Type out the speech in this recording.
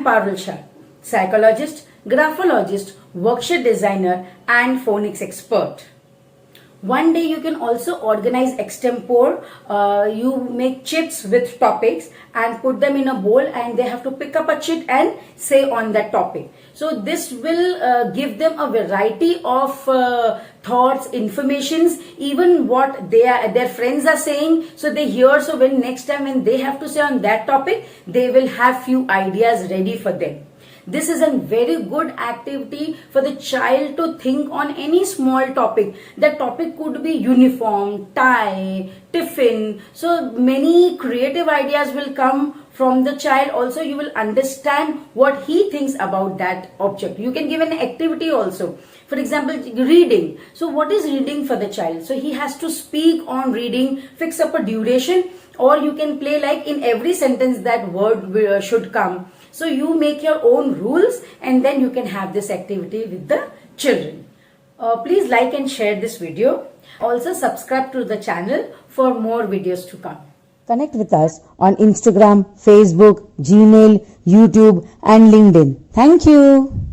Parul Shah, psychologist, graphologist, worksheet designer and phonics expert. One day you can also organize extempore. You make chits with topics and put them in a bowl, and they have to pick up a chit and say on that topic. So this will give them a variety of thoughts, informations, even what their friends are saying. So they hear. So when next time when they have to say on that topic, they will have few ideas ready for them. This is a very good activity for the child to think on any small topic. That topic could be uniform, tie, tiffin. So many creative ideas will come from the child. Also, you will understand what he thinks about that object. You can give an activity also. For example, reading. So what is reading for the child? So he has to speak on reading, fix up a duration, or you can play like in every sentence that word should come. So you make your own rules and then you can have this activity with the children. Please like and share this video. Also subscribe to the channel for more videos to come. Connect with us on Instagram, Facebook, Gmail, YouTube and LinkedIn. Thank you.